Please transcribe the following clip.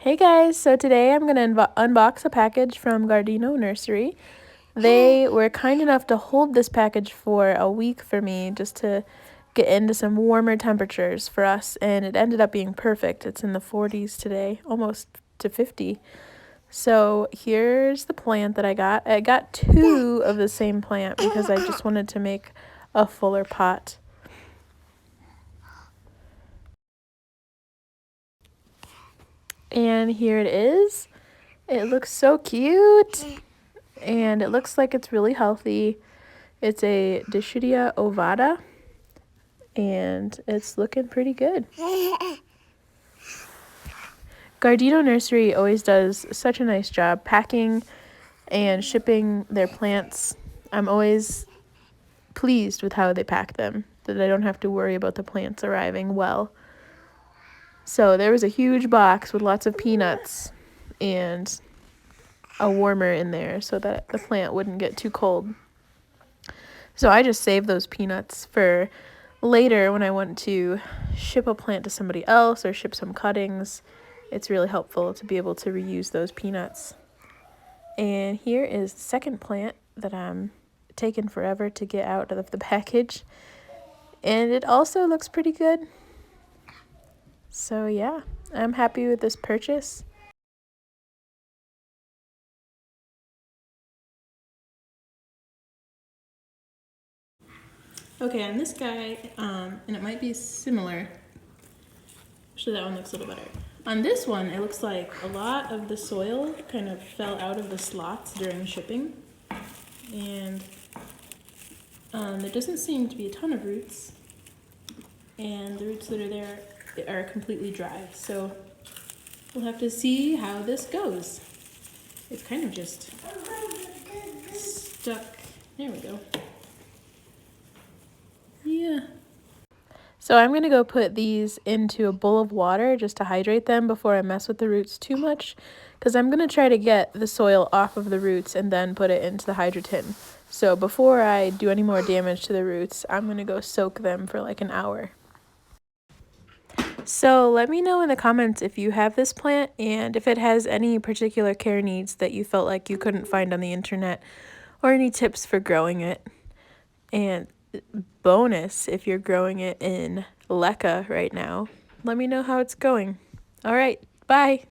Hey guys, so today I'm going to unbox a package from Gardino Nursery. They were kind enough to hold this package for a week for me just to get into some warmer temperatures for us, and it ended up being perfect. It's in the 40s today, almost to 50. So here's the plant that I got. I got two of the same plant because I just wanted to make a fuller pot. And here it is. It looks so cute. And it looks like it's really healthy. It's a Dischidia ovata, and it's looking pretty good. Gardino Nursery always does such a nice job packing and shipping their plants. I'm always pleased with how they pack them, that I don't have to worry about the plants arriving well. So there was a huge box with lots of peanuts and a warmer in there so that the plant wouldn't get too cold. So I just saved those peanuts for later when I want to ship a plant to somebody else or ship some cuttings. It's really helpful to be able to reuse those peanuts. And here is the second plant that I'm taking forever to get out of the package. And it also looks pretty good. So yeah, I'm happy with this purchase. Okay, on this guy, and it might be similar. Actually, that one looks a little better. On this one, it looks like a lot of the soil kind of fell out of the slots during shipping. And there doesn't seem to be a ton of roots. And the roots that are there are completely dry. So we'll have to see how this goes. It's kind of just stuck. There we go. Yeah. So I'm going to go put these into a bowl of water just to hydrate them before I mess with the roots too much, because I'm going to try to get the soil off of the roots and then put it into the hydroton. So before I do any more damage to the roots, I'm going to go soak them for like an hour. So let me know in the comments if you have this plant and if it has any particular care needs that you felt like you couldn't find on the internet, or any tips for growing it. And bonus, if you're growing it in LECA right now, let me know how it's going. All right, bye.